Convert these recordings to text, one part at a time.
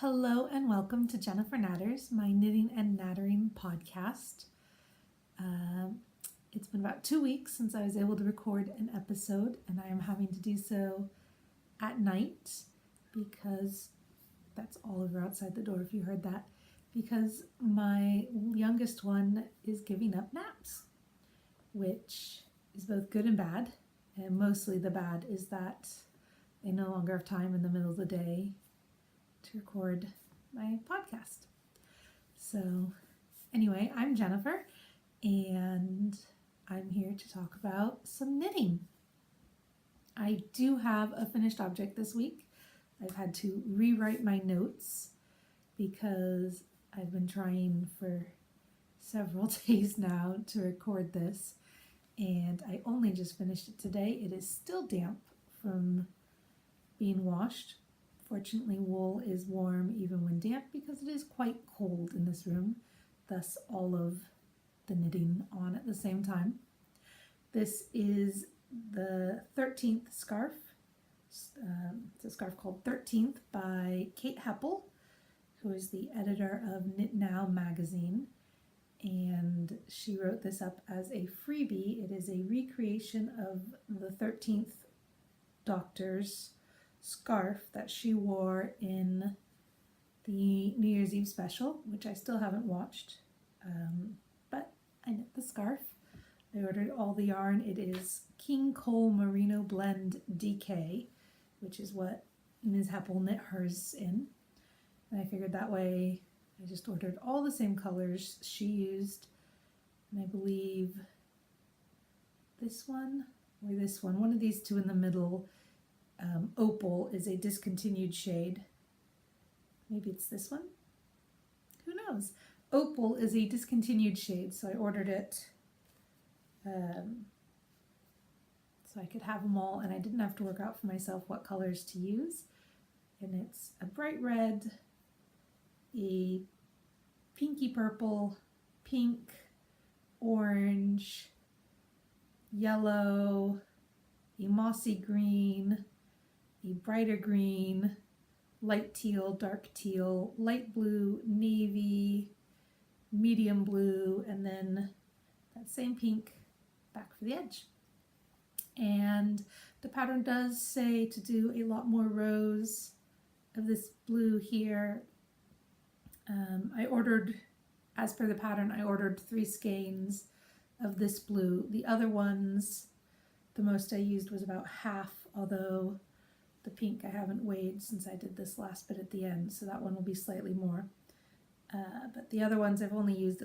Hello and welcome to Jennifer Knatters, my knitting and nattering podcast. It's been about 2 weeks since I was able to record an episode, and I am having to do so at night because that's Oliver outside the door if you heard that, because my youngest one is giving up naps, which is both good and bad. And mostly the bad is that I no longer have time in the middle of the day to record my podcast. So anyway, I'm Jennifer and I'm here to talk about some knitting. I do have a finished object this week. I've had to rewrite my notes because I've been trying for several days now to record this, and I only just finished it today. It is still damp from being washed. Fortunately, wool is warm even when damp because it is quite cold in this room, thus all of the knitting on at the same time. This is the 13th scarf. It's a scarf called 13th by Kate Heppell, who is the editor of Knit Now magazine, and she wrote this up as a freebie. It is a recreation of the 13th Doctor's scarf that she wore in the New Year's Eve special, which I still haven't watched, but I knit the scarf. I ordered all the yarn. It is King Cole Merino Blend DK, which is what Ms. Heppell knit hers in, and I figured that way I just ordered all the same colors she used, and I believe this one or this one of these two in the middle, Opal, is a discontinued shade. Maybe it's this one? Who knows? Opal is a discontinued shade, so I ordered it so I could have them all, and I didn't have to work out for myself what colors to use. And it's a bright red, a pinky purple, pink, orange, yellow, a mossy green, a brighter green, light teal, dark teal, light blue, navy, medium blue, and then that same pink back for the edge. And the pattern does say to do a lot more rows of this blue here. I ordered, as per the pattern, I ordered 3 skeins of this blue. The other ones, the most I used was about half, although the pink I haven't weighed since I did this last bit at the end, so that one will be slightly more. But the other ones I've only used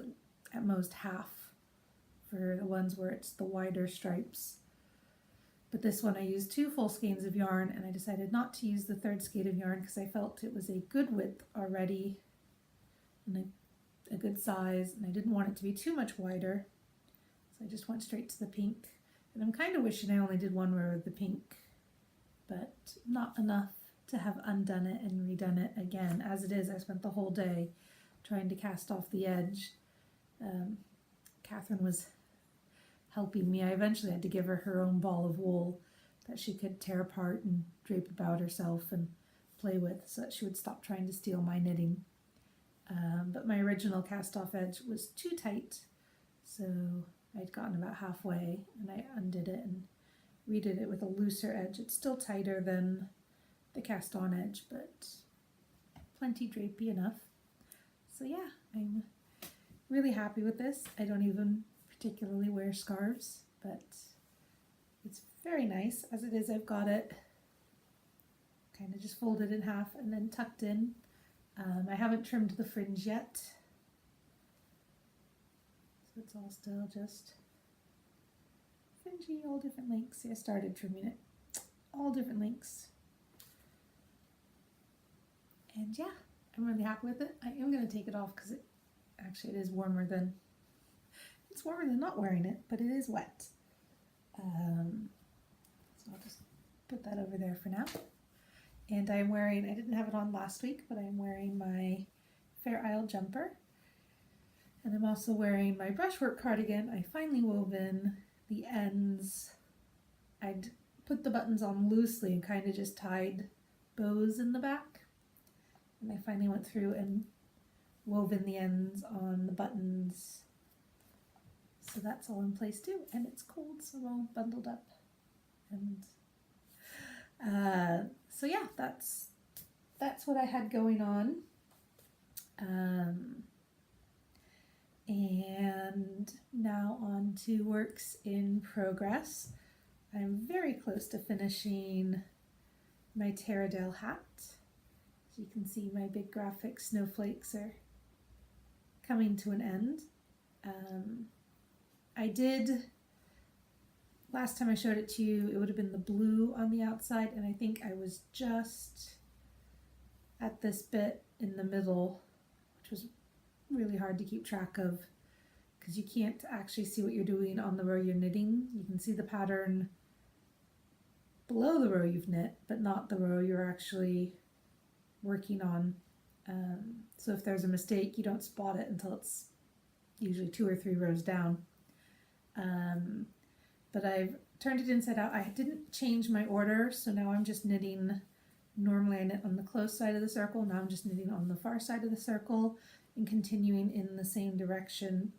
at most half for the ones where it's the wider stripes. But this one I used 2 full skeins of yarn, and I decided not to use the 3rd skein of yarn because I felt it was a good width already and a good size, and I didn't want it to be too much wider. So I just went straight to the pink. And I'm kind of wishing I only did 1 row of the pink, but not enough to have undone it and redone it again. As it is, I spent the whole day trying to cast off the edge. Catherine was helping me. I eventually had to give her her own ball of wool that she could tear apart and drape about herself and play with so that she would stop trying to steal my knitting. But my original cast off edge was too tight, so I'd gotten about halfway and I undid it and redid it with a looser edge. It's still tighter than the cast on edge, but plenty drapey enough. So yeah, I'm really happy with this. I don't even particularly wear scarves, but it's very nice. As it is, I've got it kind of just folded in half and then tucked in. I haven't trimmed the fringe yet, so it's all still just fringy, all different lengths. See, I started trimming it, all different lengths. And yeah, I'm really happy with it. I am going to take it off because it is warmer than, it's warmer than not wearing it, but it is wet. So I'll just put that over there for now. And I'm wearing, I didn't have it on last week, but I'm wearing my Fair Isle jumper. And I'm also wearing my brushwork cardigan. I finally wove in the ends. I'd put the buttons on loosely and kind of just tied bows in the back. And I finally went through and woven the ends on the buttons. So that's all in place too. And it's cold, so I'm all bundled up. And so yeah, that's what I had going on. And now on to works in progress. I'm very close to finishing my Tarradale hat. As you can see, my big graphic snowflakes are coming to an end. I did, last time I showed it to you, it would have been the blue on the outside, and I think I was just at this bit in the middle, which was really hard to keep track of because you can't actually see what you're doing on the row you're knitting. You can see the pattern below the row you've knit, but not the row you're actually working on. So if there's a mistake, you don't spot it until it's usually 2 or 3 rows down. But I've turned it inside out. I didn't change my order, so now I'm just knitting. Normally I knit on the close side of the circle. Now I'm just knitting on the far side of the circle and continuing in the same direction,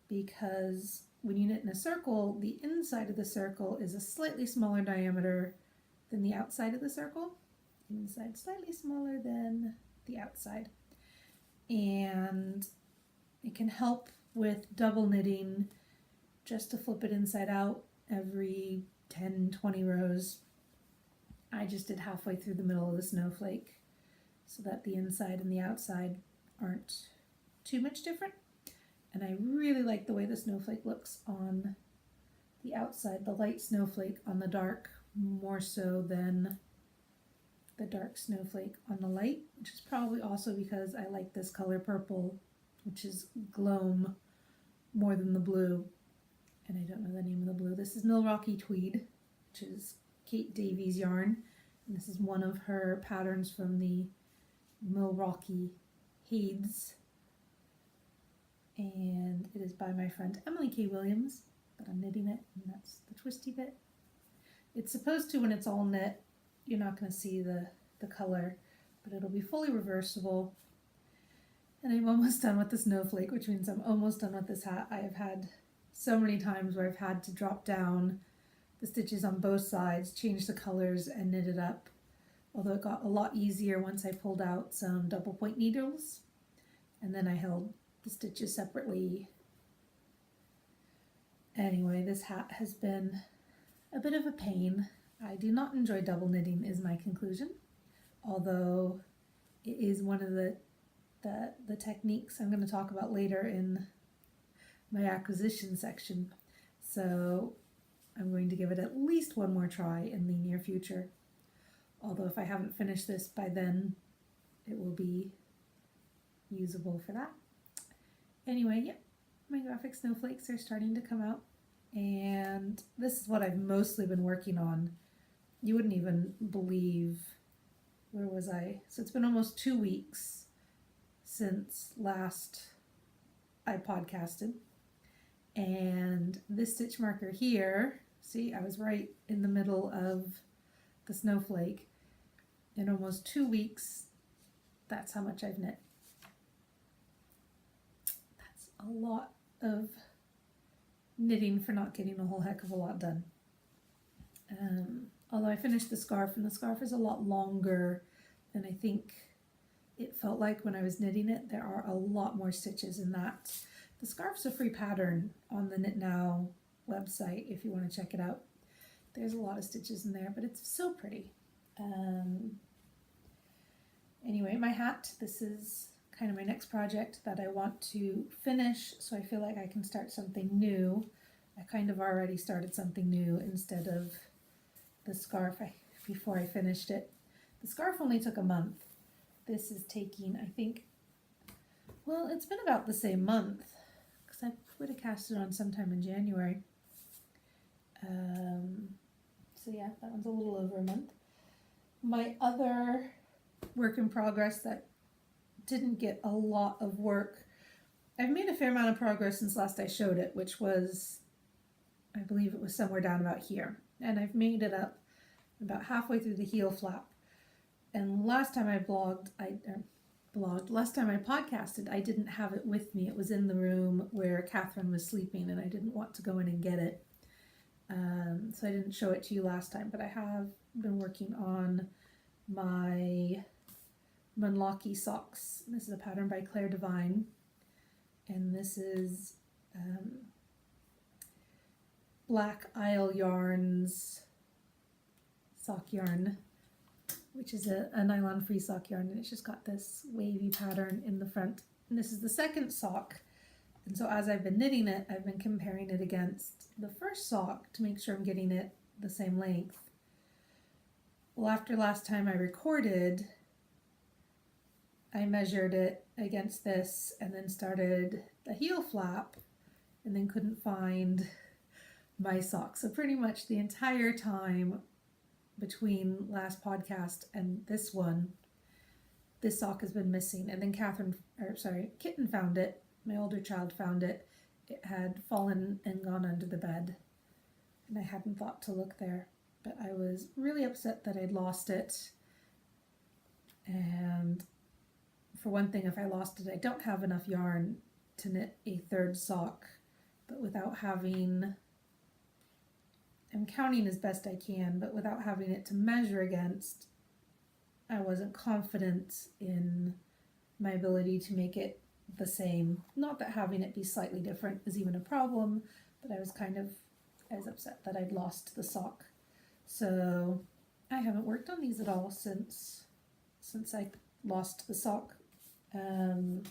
because when you knit in a circle, the inside of the circle is a slightly smaller diameter than the outside of the circle. Inside slightly smaller than the outside. And it can help with double knitting just to flip it inside out every 10-20 rows. I just did halfway through the middle of the snowflake so that the inside and the outside aren't too much different. And I really like the way the snowflake looks on the outside, the light snowflake on the dark, more so than the dark snowflake on the light, which is probably also because I like this color purple, which is gloam, more than the blue. And I don't know the name of the blue. This is Milarrochy Tweed, which is Kate Davies yarn. And this is one of her patterns from the Milarrochy Hades. And it is by my friend Emily K. Williams, but I'm knitting it, and that's the twisty bit. It's supposed to, when it's all knit, you're not going to see the color, but it'll be fully reversible. And I'm almost done with the snowflake, which means I'm almost done with this hat. I have had so many times where I've had to drop down the stitches on both sides, change the colors, and knit it up. Although it got a lot easier once I pulled out some double point needles, and then I held the stitches separately. Anyway, this hat has been a bit of a pain. I do not enjoy double knitting is my conclusion, although it is one of the techniques I'm going to talk about later in my acquisition section. So I'm going to give it at least one more try in the near future. Although if I haven't finished this by then, it will be usable for that. Anyway, yeah, my graphic snowflakes are starting to come out, and this is what I've mostly been working on. You wouldn't even believe, where was I? So it's been almost 2 weeks since last I podcasted, and this stitch marker here, see, I was right in the middle of the snowflake. In almost 2 weeks, that's how much I've knit. That's a lot of knitting for not getting a whole heck of a lot done. Although I finished the scarf, and the scarf is a lot longer than I think it felt like when I was knitting it. There are a lot more stitches in that. The scarf's a free pattern on the Knit Now website if you want to check it out. There's a lot of stitches in there, but it's so pretty. Anyway, my hat, this is kind of my next project that I want to finish, so I feel like I can start something new. I kind of already started something new instead of the scarf before I finished it. The scarf only took a month. This is taking, I think, well, it's been about the same month, because I would have cast it on sometime in January. So yeah, that one's a little over a month. My other work in progress that didn't get a lot of work, I've made a fair amount of progress since last I showed it, which was, I believe it was somewhere down about here. And I've made it up about halfway through the heel flap. And last time I last time I podcasted, I didn't have it with me. It was in the room where Catherine was sleeping, and I didn't want to go in and get it. So I didn't show it to you last time, but I have been working on my Munlochy socks. This is a pattern by Clair Devine, and this is Black Isle Yarns sock yarn, which is a nylon-free sock yarn, and it's just got this wavy pattern in the front. And this is the second sock, and so as I've been knitting it, I've been comparing it against the first sock to make sure I'm getting it the same length. Well, after last time I recorded, I measured it against this and then started the heel flap and then couldn't find my sock. So pretty much the entire time between last podcast and this one, this sock has been missing. And then Kitten found it. My older child found it. It had fallen and gone under the bed, and I hadn't thought to look there. But I was really upset that I'd lost it. And for one thing, if I lost it, I don't have enough yarn to knit a third sock. But without having, I'm counting as best I can, but without having it to measure against, I wasn't confident in my ability to make it the same. Not that having it be slightly different is even a problem, but I was upset that I'd lost the sock. So I haven't worked on these at all since I lost the sock. So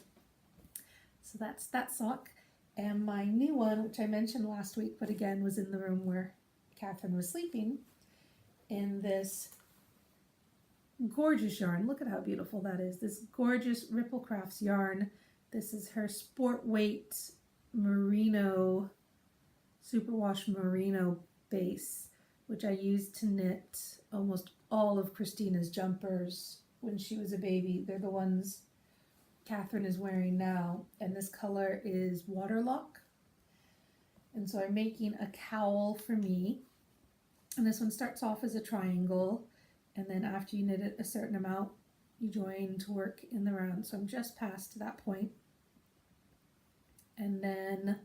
that's that sock. And my new one, which I mentioned last week, but again was in the room where Catherine was sleeping, in this gorgeous yarn. Look at how beautiful that is. This gorgeous Ripple Crafts yarn. This is her Sport Weight Merino, Superwash Merino base, which I used to knit almost all of Christina's jumpers when she was a baby. They're the ones Catherine is wearing now, and this color is Waterlock. And so I'm making a cowl for me, and this one starts off as a triangle, and then after you knit it a certain amount, you join to work in the round. So I'm just past that point. And then,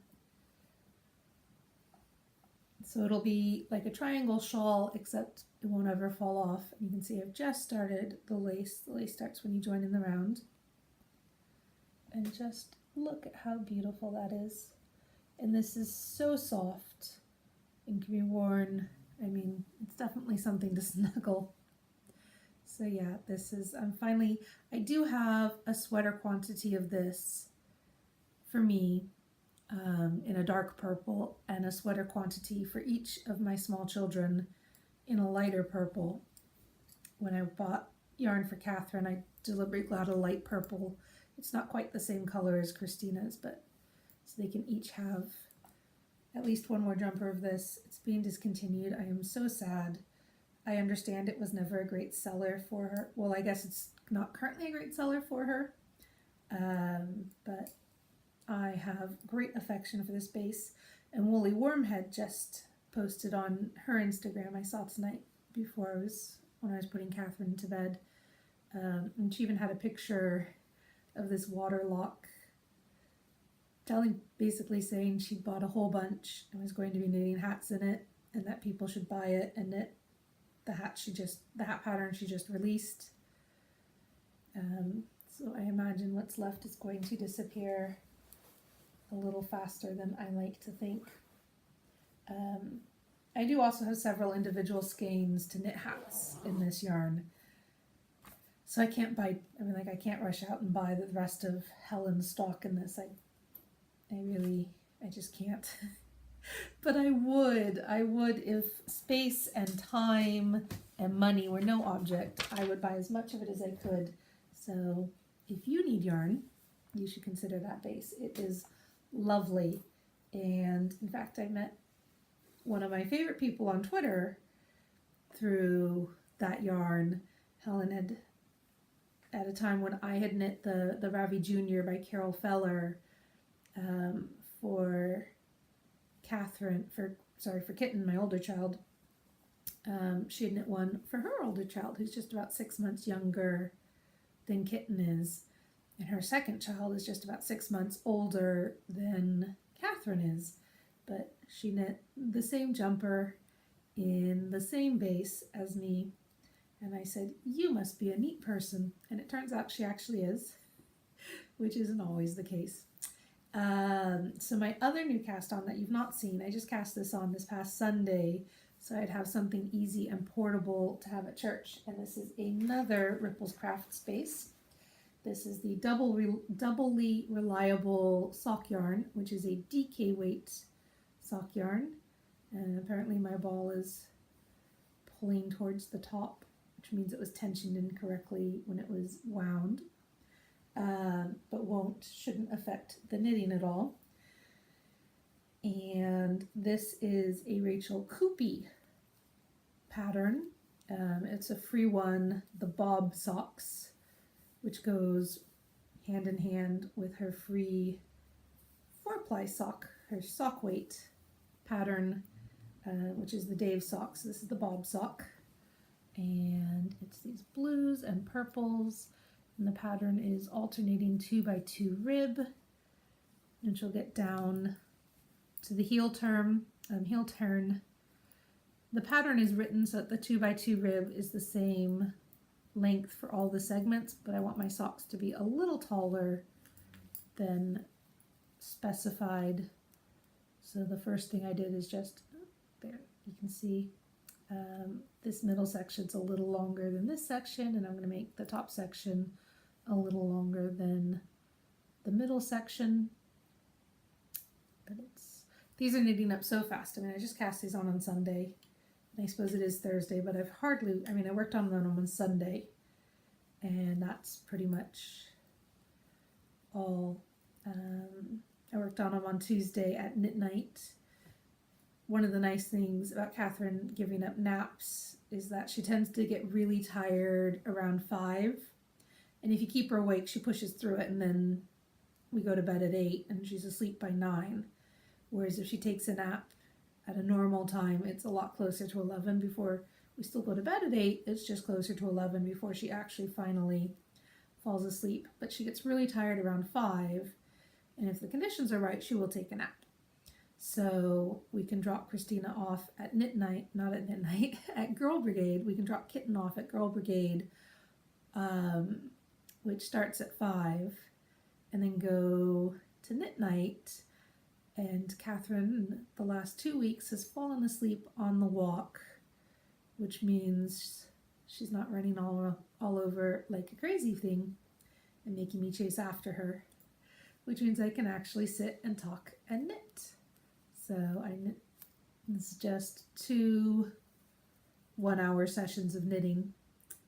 so it'll be like a triangle shawl, except it won't ever fall off. You can see I've just started the lace. The lace starts when you join in the round. And just look at how beautiful that is. And this is so soft and can be worn. I mean, it's definitely something to snuggle. So yeah, this is, I do have a sweater quantity of this for me in a dark purple, and a sweater quantity for each of my small children in a lighter purple. When I bought yarn for Catherine, I deliberately got a light purple. It's not quite the same color as Christina's, but so they can each have at least one more jumper of this. It's being discontinued. I am so sad. I understand it was never a great seller for her. Well, I guess it's not currently a great seller for her, but I have great affection for this base. And Woolly Wormhead just posted on her Instagram, I saw tonight when I was putting Catherine to bed, and she even had a picture of this Waterlock, basically saying she bought a whole bunch and was going to be knitting hats in it, and that people should buy it and knit the hat pattern she just released. So I imagine what's left is going to disappear a little faster than I like to think. I do also have several individual skeins to knit hats in this yarn. So I can't I can't rush out and buy the rest of Helen's stock in this. I just can't. But I would if space and time and money were no object, I would buy as much of it as I could. So if you need yarn, you should consider that base. It is lovely. And in fact, I met one of my favorite people on Twitter through that yarn. Helen had, at a time when I had knit the Ravi Jr. by Carol Feller for Kitten, my older child, She had knit one for her older child, who's just about 6 months younger than Kitten is. And her second child is just about 6 months older than Catherine is. But she knit the same jumper in the same base as me. And I said, you must be a neat person. And it turns out she actually is, which isn't always the case. So my other new cast on that you've not seen, I just cast this on this past Sunday, so I'd have something easy and portable to have at church. And this is another Ripples Craft Space. This is the doubly reliable sock yarn, which is a DK weight sock yarn. And apparently my ball is pulling towards the top, which means it was tensioned incorrectly when it was wound. But shouldn't affect the knitting at all. And this is a Rachel Coopey pattern. It's a free one, the Bob Socks, which goes hand in hand with her free 4-ply sock, her sock weight pattern, which is the Dave socks. This is the Bob sock. And it's these blues and purples. And the pattern is alternating 2x2 rib, and she'll get down to the heel turn. The pattern is written so that the 2x2 rib is the same length for all the segments, but I want my socks to be a little taller than specified. So the first thing I did is just, there, you can see this middle section's a little longer than this section, and I'm going to make the top section a little longer than the middle section. But these are knitting up so fast. I mean, I just cast these on Sunday, and I suppose it is Thursday, but I worked on them on Sunday, and that's pretty much all. I worked on them on Tuesday at midnight. One of the nice things about Catherine giving up naps is that she tends to get really tired around 5. And if you keep her awake, she pushes through it, and then we go to bed at 8 and she's asleep by 9. Whereas if she takes a nap at a normal time, it's a lot closer to 11 before we still go to bed at 8. It's just closer to 11 before she actually finally falls asleep. But she gets really tired around 5. And if the conditions are right, she will take a nap. So we can drop Christina off at at Girl Brigade. We can drop Kitten off at Girl Brigade, which starts at 5, and then go to knit night. And Catherine, the last 2 weeks, has fallen asleep on the walk, which means she's not running all over like a crazy thing and making me chase after her, which means I can actually sit and talk and knit. So it's just 2 one-hour sessions of knitting,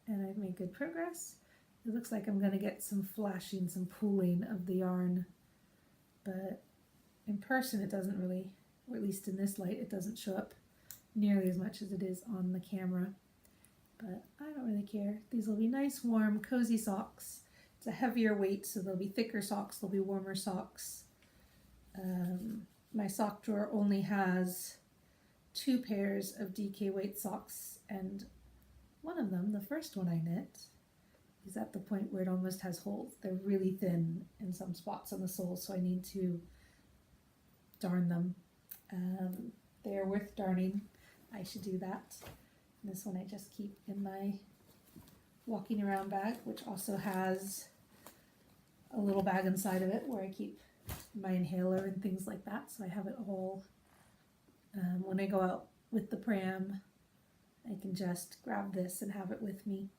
and I've made good progress. It looks like I'm going to get some flashing, some pooling of the yarn, but in person it doesn't really, or at least in this light, it doesn't show up nearly as much as it is on the camera. But I don't really care. These will be nice, warm, cozy socks. It's a heavier weight, so they'll be thicker socks, they'll be warmer socks. My sock drawer only has 2 pairs of DK weight socks, and one of them, the first one I knit, is at the point where it almost has holes. They're really thin in some spots on the sole, so I need to darn them. They are worth darning. I should do that. And this one I just keep in my walking around bag, which also has a little bag inside of it where I keep my inhaler and things like that. So I have it all. When I go out with the pram, I can just grab this and have it with me.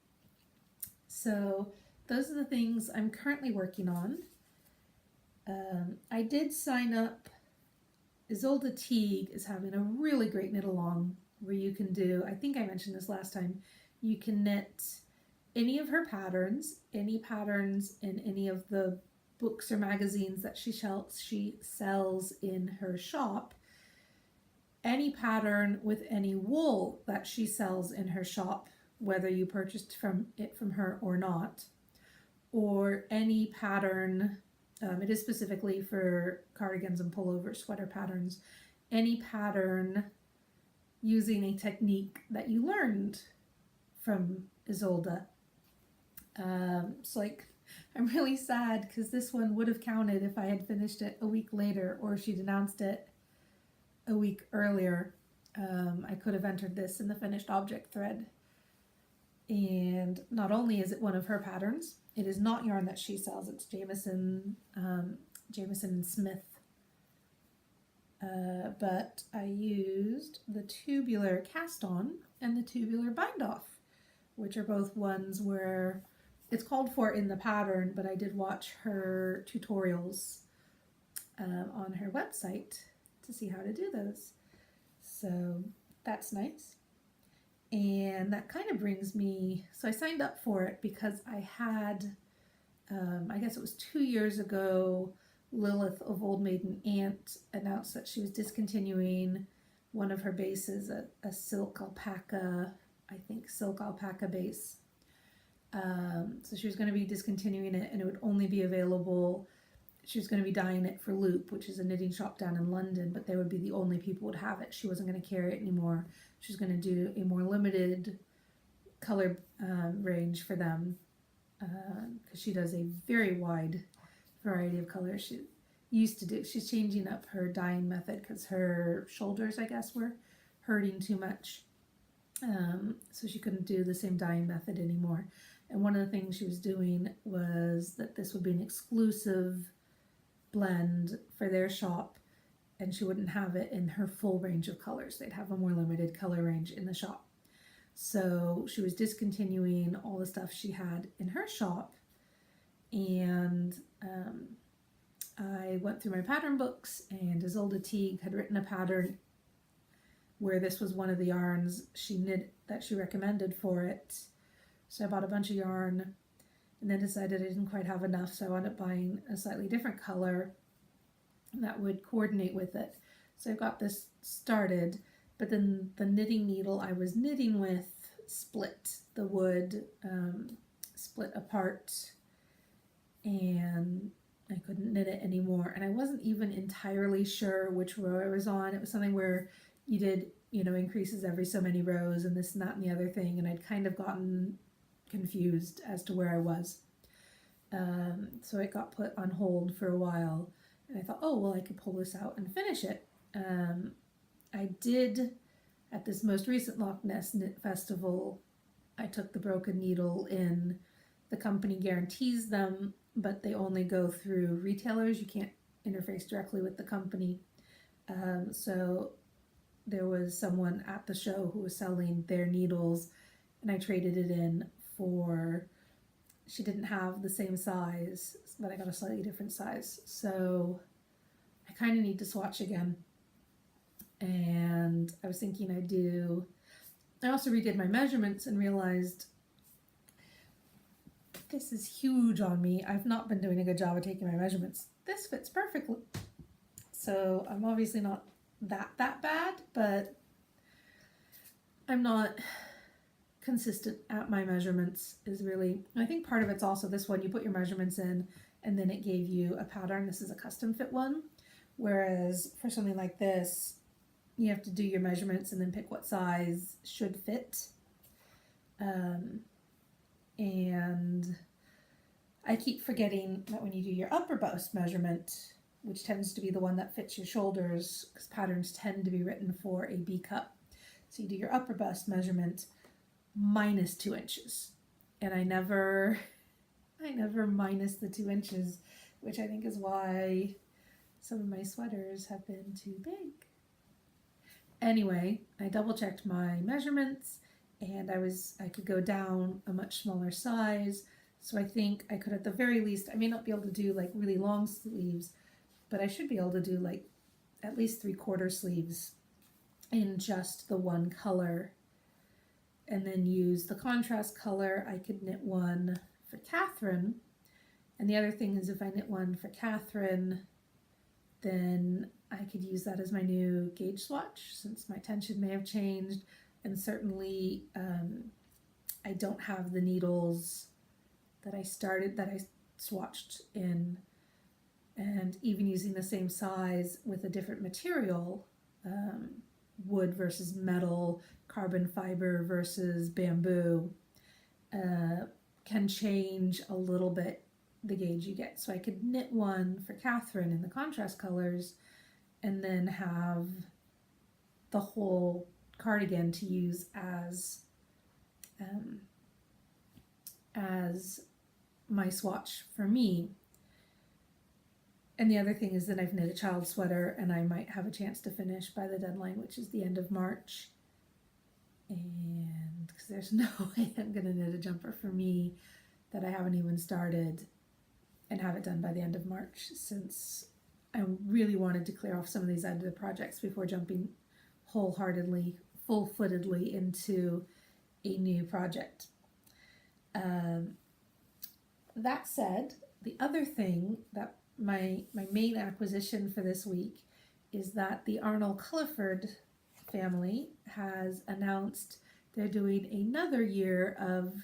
So those are the things I'm currently working on. I did sign up. Isolde Teague is having a really great knit along where you can do, I think I mentioned this last time, you can knit any of her patterns, any patterns in any of the books or magazines that she sells in her shop, any pattern with any wool that she sells in her shop, whether you purchased it from her or not, or any pattern. It is specifically for cardigans and pullover sweater patterns. Any pattern using a technique that you learned from Isolde. So like, I'm really sad because this one would have counted if I had finished it a week later, or she'd announced it a week earlier. I could have entered this in the finished object thread. And not only is it one of her patterns, it is not yarn that she sells. It's Jameson and Smith. But I used the tubular cast on and the tubular bind off, which are both ones where it's called for in the pattern, but I did watch her tutorials on her website to see how to do those. So that's nice. And that kind of brings me, so I signed up for it because I had, I guess it was 2 years ago, Lilith of Old Maiden Aunt announced that she was discontinuing one of her bases, a silk alpaca, I think silk alpaca base. So she was going to be discontinuing it, and it would only be available, she was going to be dyeing it for Loop, which is a knitting shop down in London, but they would be the only people who would have it. She wasn't going to carry it anymore. She was going to do a more limited color range for them, because she does a very wide variety of colors. She used to do, she's changing up her dyeing method because her shoulders, I guess, were hurting too much. So she couldn't do the same dyeing method anymore. And one of the things she was doing was that this would be an exclusive blend for their shop, and she wouldn't have it in her full range of colors. They'd have a more limited color range in the shop. So she was discontinuing all the stuff she had in her shop, and I went through my pattern books, and Isolde Teague had written a pattern where this was one of the yarns she knit that she recommended for it. So I bought a bunch of yarn and then decided I didn't quite have enough, so I wound up buying a slightly different color that would coordinate with it. So I got this started, but then the knitting needle I was knitting with split. The wood split apart, and I couldn't knit it anymore. And I wasn't even entirely sure which row I was on. It was something where you did, increases every so many rows and this and that and the other thing, and I'd kind of gotten confused as to where I was. So it got put on hold for a while, and I thought, oh, well, I could pull this out and finish it. I did, at this most recent Loch Ness Knit Festival, I took the broken needle in. The company guarantees them, but they only go through retailers. You can't interface directly with the company. So there was someone at the show who was selling their needles, and I traded it in for, she didn't have the same size, but I got a slightly different size. So I kind of need to swatch again. And I was thinking I also redid my measurements and realized this is huge on me. I've not been doing a good job of taking my measurements. This fits perfectly. So I'm obviously not that bad, but I'm not consistent at my measurements is really, I think part of it's also this one, you put your measurements in and then it gave you a pattern. This is a custom fit one, whereas for something like this, you have to do your measurements and then pick what size should fit. And I keep forgetting that when you do your upper bust measurement, which tends to be the one that fits your shoulders, because patterns tend to be written for a B cup. So you do your upper bust measurement minus 2 inches. And I never minus the 2 inches, which I think is why some of my sweaters have been too big. Anyway, I double checked my measurements, and I could go down a much smaller size. So I think I could, at the very least, I may not be able to do like really long sleeves, but I should be able to do like at least 3/4 sleeves in just the one color, and then use the contrast color. I could knit one for Catherine, and the other thing is if I knit one for Catherine, then I could use that as my new gauge swatch, since my tension may have changed, and certainly I don't have the needles that I swatched in, and even using the same size with a different material, wood versus metal, carbon fiber versus bamboo, can change a little bit the gauge you get. So I could knit one for Catherine in the contrast colors and then have the whole cardigan to use as my swatch for me. And the other thing is that I've knit a child's sweater and I might have a chance to finish by the deadline, which is the end of March. And because there's no way I'm going to knit a jumper for me that I haven't even started and have it done by the end of March, since I really wanted to clear off some of these other projects before jumping wholeheartedly, full-footedly into a new project. That said, the other thing that my main acquisition for this week is that the Arnall-Culliford family has announced they're doing another year of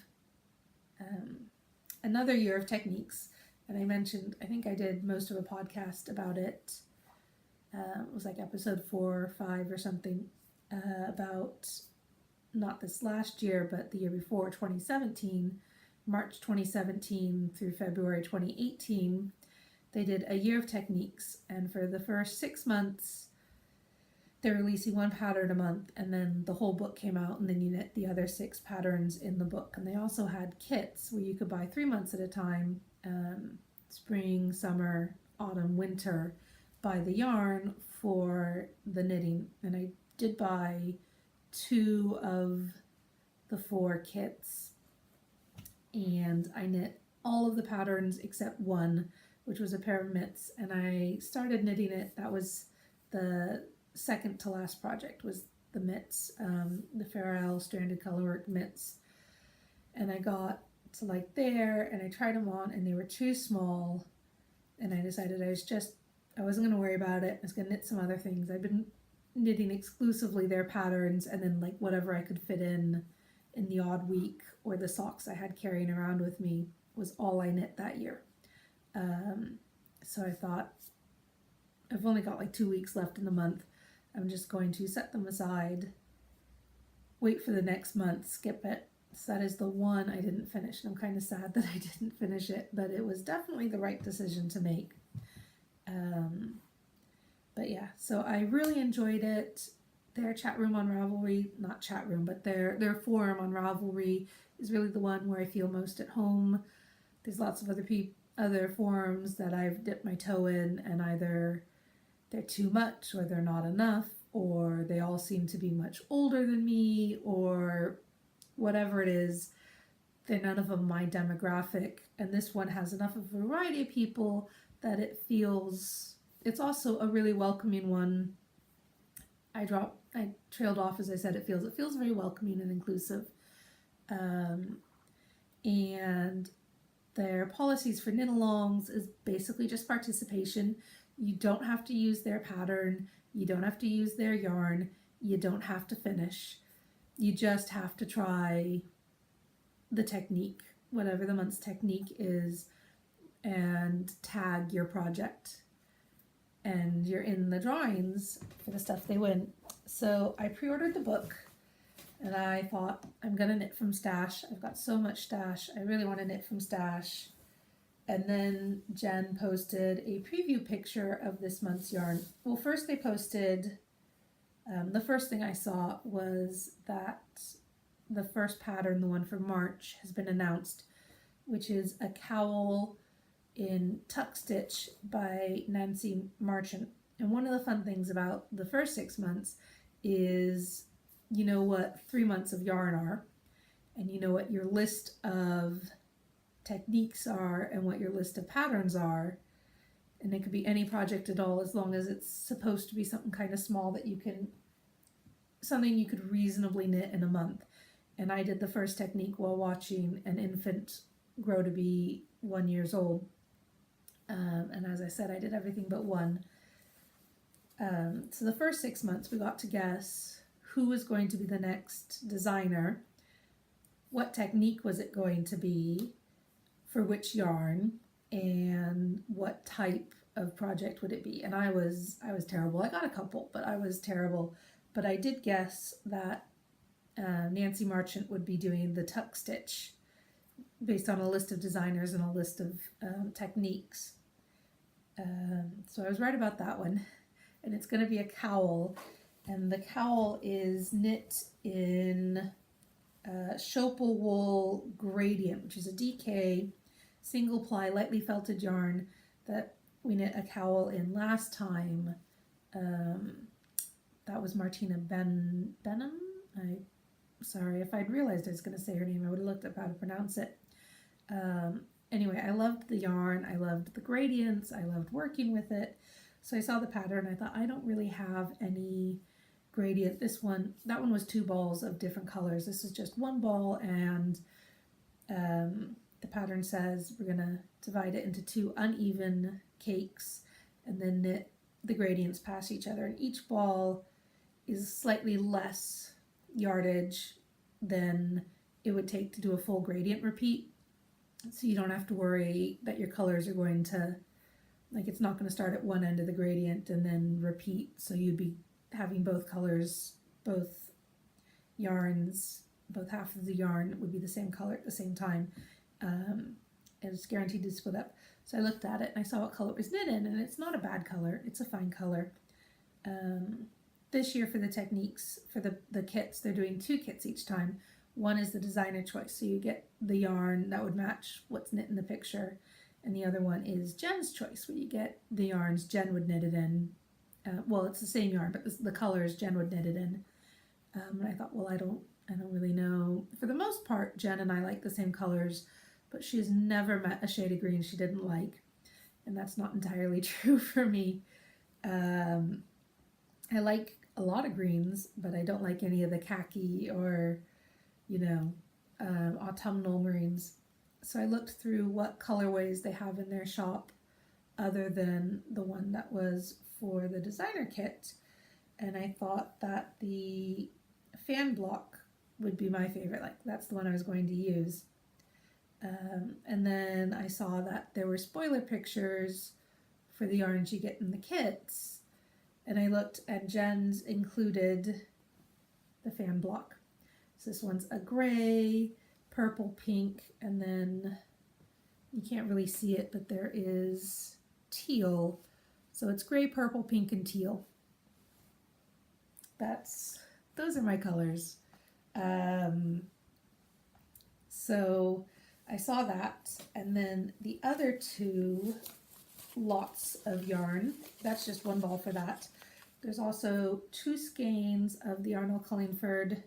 techniques. And I mentioned, I think I did most of a podcast about it. It was like episode 4 or 5 or something, about not this last year, but the year before, 2017, March 2017 through February 2018. They did a year of techniques, and for the first 6 months, they're releasing one pattern a month, and then the whole book came out, and then you knit the other 6 patterns in the book. And they also had kits where you could buy 3 months at a time, spring, summer, autumn, winter, buy the yarn for the knitting. And I did buy 2 of the 4 kits, and I knit all of the patterns except one, which was a pair of mitts, and I started knitting it. That was the second to last project, was the mitts, the Farrell stranded colorwork mitts. And I got to like there, and I tried them on, and they were too small, and I decided I wasn't going to worry about it. I was going to knit some other things. I've been knitting exclusively their patterns, and then like whatever I could fit in the odd week, or the socks I had carrying around with me, was all I knit that year. So I thought, I've only got like 2 weeks left in the month. I'm just going to set them aside, wait for the next month, skip it. So that is the one I didn't finish, and I'm kind of sad that I didn't finish it, but it was definitely the right decision to make. But yeah, so I really enjoyed it. Their chat room on Ravelry, not chat room, but their forum on Ravelry is really the one where I feel most at home. There's lots of other forums that I've dipped my toe in, and either they're too much, or they're not enough, or they all seem to be much older than me, or whatever it is. They're none of them my demographic, and this one has enough of a variety of people that it's also a really welcoming one. I trailed off as I said, it feels very welcoming and inclusive. And their policies for knit-alongs is basically just participation. You don't have to use their pattern, you don't have to use their yarn, you don't have to finish. You just have to try the technique, whatever the month's technique is, and tag your project. And you're in the drawings for the stuff they win. So I pre-ordered the book, and I thought, I'm gonna knit from stash. I've got so much stash. I really want to knit from stash. And then Jen posted a preview picture of this month's yarn. Well, first they posted, the first thing I saw was that the first pattern, the one for March, has been announced, which is a cowl in tuck stitch by Nancy Marchant. And one of the fun things about the first 6 months is you know what 3 months of yarn are, and you know what your list of techniques are, and what your list of patterns are. And it could be any project at all, as long as it's supposed to be something kind of small that something you could reasonably knit in a month. And I did the first technique while watching an infant grow to be 1 year old. And as I said, I did everything but one. So the first 6 months we got to guess who was going to be the next designer, what technique was it going to be, for which yarn, and what type of project would it be. And I was terrible. I got a couple, but I was terrible. but I did guess that Nancy Marchant would be doing the tuck stitch based on a list of designers and a list of techniques. So I was right about that one. And it's going to be a cowl. And the cowl is knit in Heppell wool gradient, which is a DK single ply lightly felted yarn that we knit a cowl in last time. That was Martina Benham. Sorry, if I'd realized I was going to say her name, I would have looked up how to pronounce it. Anyway, I loved the yarn, I loved the gradients, I loved working with it. So I saw the pattern, I thought I don't really have any gradient. That one was 2 balls of different colors. This is just 1 ball, and the pattern says we're gonna divide it into 2 uneven cakes and then knit the gradients past each other. And each ball is slightly less yardage than it would take to do a full gradient repeat. So you don't have to worry that your colors are going to, like, it's not going to start at one end of the gradient and then repeat. So you'd be having both colors, both yarns, both half of the yarn would be the same color at the same time. And it's guaranteed to split up. So I looked at it and I saw what color it was knit in, and it's not a bad color. It's a fine color. This year for the techniques, for the kits, they're doing 2 kits each time. One is the designer choice, so you get the yarn that would match what's knit in the picture, and the other one is Jen's choice, where you get the yarns Jen would knit it in. Well, it's the same yarn, but the colors Jen would knit it in. And I thought, well, I don't really know. For the most part, Jen and I like the same colors, but she's never met a shade of green she didn't like, and that's not entirely true for me. I like a lot of greens, but I don't like any of the khaki or, autumnal greens. So I looked through what colorways they have in their shop other than the one that was for the designer kit, and I thought that the fan block would be my favorite. Like, that's the one I was going to use. And then I saw that there were spoiler pictures for the yarns you get in the kits, and I looked, and Jen's included the fan block. So this one's a gray, purple, pink, and then you can't really see it, but there is teal. So it's gray, purple, pink, and teal. Those are my colors. So I saw that, and then the other 2 lots of yarn, that's just 1 ball for that. There's also 2 skeins of the Arnall-Culliford,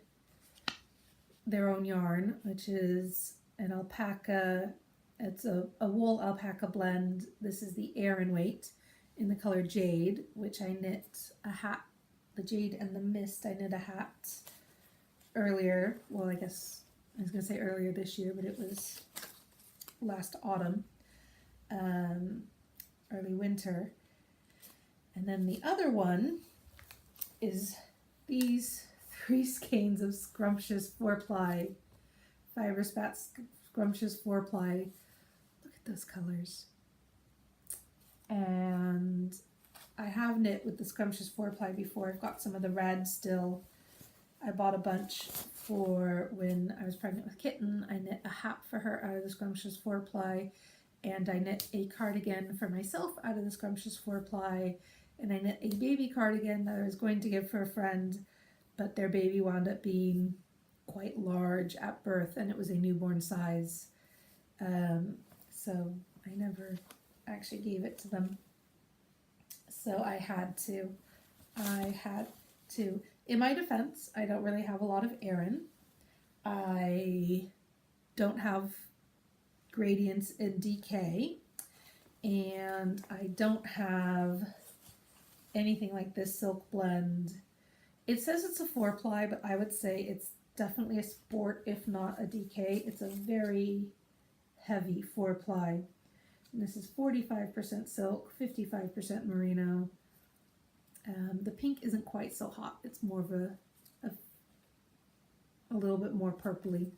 their own yarn, which is an alpaca. It's a wool alpaca blend. This is the Aran weight in the color Jade, which I knit a hat, the Jade and the Mist. I knit a hat earlier. Well, I guess I was going to say earlier this year, but it was last autumn, early winter. And then the other one is these 3 skeins of scrumptious 4-ply, fiber spat scrumptious 4-ply. Look at those colors. And I have knit with the scrumptious 4-ply before. I've got some of the red still. I bought a bunch for when I was pregnant with Kitten. I knit a hat for her out of the scrumptious 4-ply, and I knit a cardigan for myself out of the scrumptious 4-ply, and I knit a baby cardigan that I was going to give for a friend, but their baby wound up being quite large at birth, and it was a newborn size. So I never actually gave it to them. So I had to. In my defense, I don't really have a lot of Aran. I don't have gradients in DK, and I don't have anything like this silk blend. It says it's a 4-ply, but I would say it's definitely a sport, if not a DK. It's a very heavy 4-ply. And this is 45% silk, 55% merino. The pink isn't quite so hot. It's more of a little bit more purpley.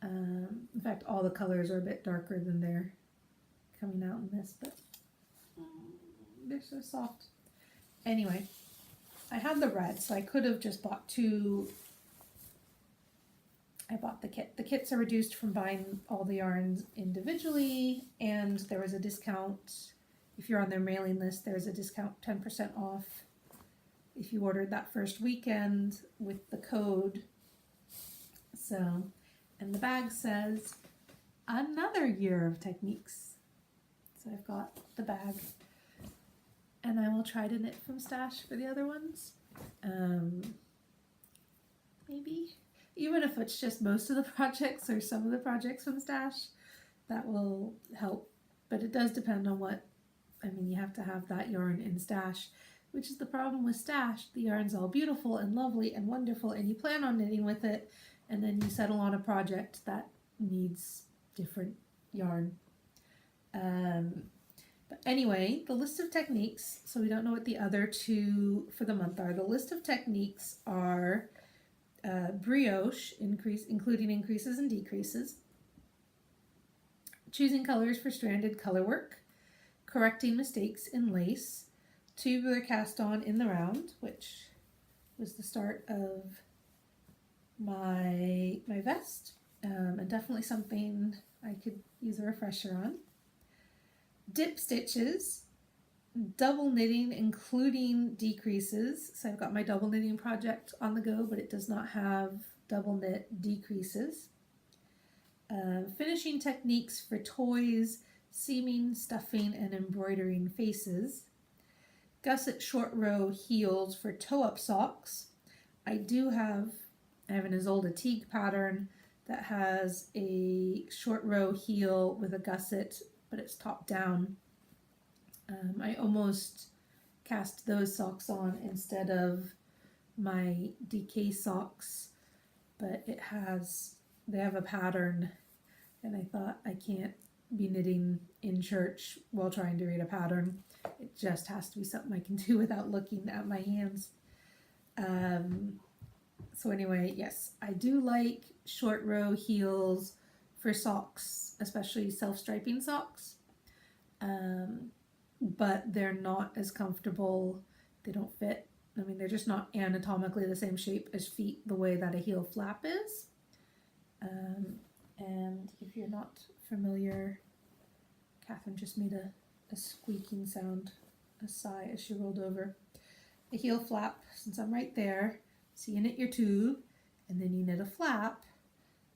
In fact, all the colors are a bit darker than they're coming out in this, but they're so soft. Anyway, I had the red, so I could have just bought two. I bought the kit. The kits are reduced from buying all the yarns individually, and there was a discount. If you're on their mailing list, there's a discount 10% off if you ordered that first weekend with the code. So, and the bag says another year of techniques. So I've got the bag, and I will try to knit from stash for the other ones. Maybe, even if it's just most of the projects or some of the projects from stash, that will help. But it does depend on what, I mean, you have to have that yarn in stash, which is the problem with stash. The yarn's all beautiful and lovely and wonderful, and you plan on knitting with it, and then you settle on a project that needs different yarn. But anyway, the list of techniques, so we don't know what the other two for the month are. The list of techniques are brioche, including increases and decreases, choosing colors for stranded color work, correcting mistakes in lace, tubular cast on in the round, which was the start of my vest, and definitely something I could use a refresher on. Dip stitches, double knitting including decreases. So I've got my double knitting project on the go, but it does not have double knit decreases. Finishing techniques for toys, seaming, stuffing, and embroidering faces. Gusset short row heels for toe-up socks. I have an Isolde Teague pattern that has a short row heel with a gusset, but it's top down. I almost cast those socks on instead of my DK socks, but they have a pattern, and I thought I can't be knitting in church while trying to read a pattern. It just has to be something I can do without looking at my hands. So anyway, yes, I do like short row heels for socks, especially self-striping socks, but they're not as comfortable. They don't fit. I mean, they're just not anatomically the same shape as feet the way that a heel flap is. And if you're not familiar, Catherine just made a squeaking sound, a sigh as she rolled over. A heel flap, since I'm right there, so you knit your tube, and then you knit a flap,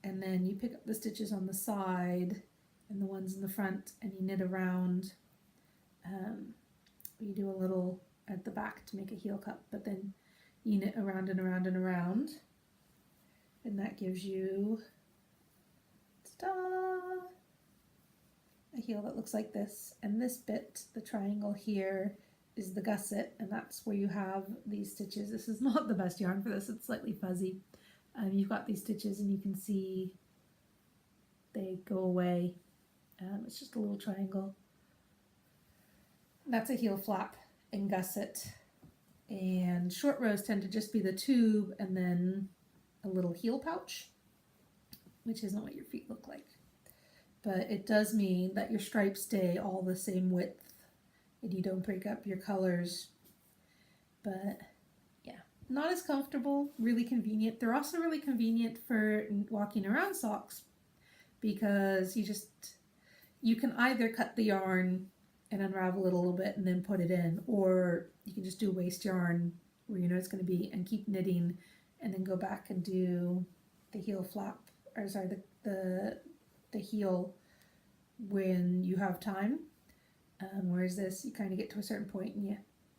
and then you pick up the stitches on the side and the ones in the front, and you knit around. You do a little at the back to make a heel cup, but then you knit around and around and around, and that gives you a heel that looks like this. And this bit, the triangle here, is the gusset, and that's where you have these stitches. This is not the best yarn for this, it's slightly fuzzy. You've got these stitches and you can see they go away. It's just a little triangle. That's a heel flap and gusset. And short rows tend to just be the tube and then a little heel pouch, which isn't what your feet look like. But it does mean that your stripes stay all the same width and you don't break up your colors. But yeah, not as comfortable, really convenient. They're also really convenient for walking around socks, because you can either cut the yarn and unravel it a little bit and then put it in, or you can just do waste yarn where you know it's going to be and keep knitting and then go back and do the heel flap, or sorry, the heel when you have time. Whereas this, you kind of get to a certain point and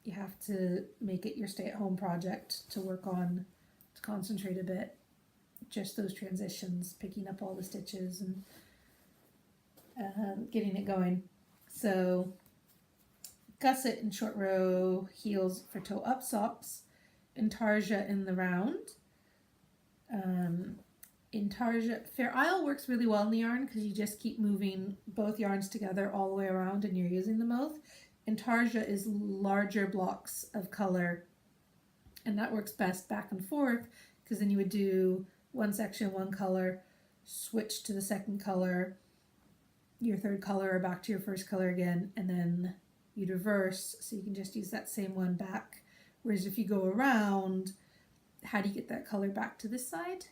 you have to make it your stay-at-home project to work on, to concentrate a bit. Just those transitions, picking up all the stitches and getting it going. So gusset and short row heels for toe-up socks, intarsia in the round. Intarsia, Fair Isle works really well in the yarn because you just keep moving both yarns together all the way around and you're using them both. Intarsia is larger blocks of color, and that works best back and forth, because then you would do one section, one color, switch to the second color, your third color, or back to your first color again, and then you'd reverse, so you can just use that same one back Whereas if you go around, how do you get that color back to this side?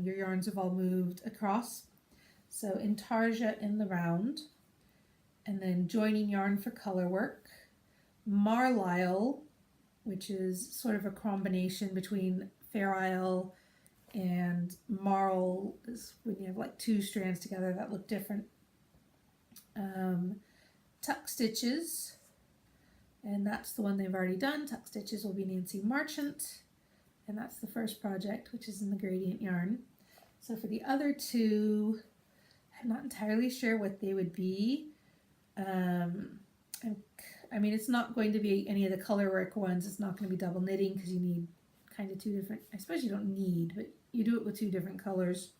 Your yarns have all moved across. So intarsia in the round, and then joining yarn for color work. Marlisle, which is sort of a combination between Fair Isle and marl, is when you have like two strands together that look different. Tuck stitches, and that's the one they've already done. Tuck stitches will be Nancy Marchant, and that's the first project, which is in the gradient yarn. So for the other two, I'm not entirely sure what they would be. I mean, it's not going to be any of the color work ones. It's not going to be double knitting because you need kind of two different, I suppose you don't need, but you do it with two different colors.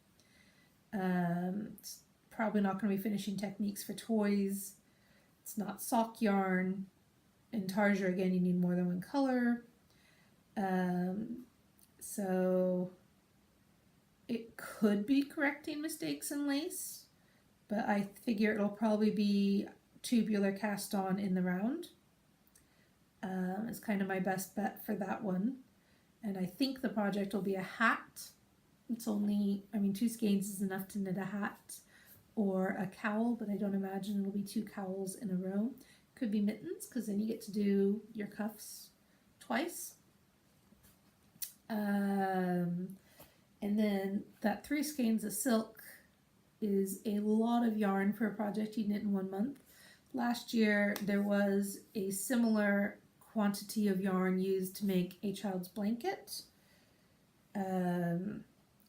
It's probably not going to be finishing techniques for toys. It's not sock yarn. Intarsia, again, you need more than one color. So it could be correcting mistakes in lace, but I figure it'll probably be tubular cast on in the round. It's kind of my best bet for that one. And I think the project will be a hat. It's only, I mean, 2 skeins is enough to knit a hat or a cowl, but I don't imagine it'll be 2 cowls in a row. Could be mittens, because then you get to do your cuffs twice. And then that 3 skeins of silk is a lot of yarn for a project you knit in 1 month. Last year there was a similar quantity of yarn used to make a child's blanket.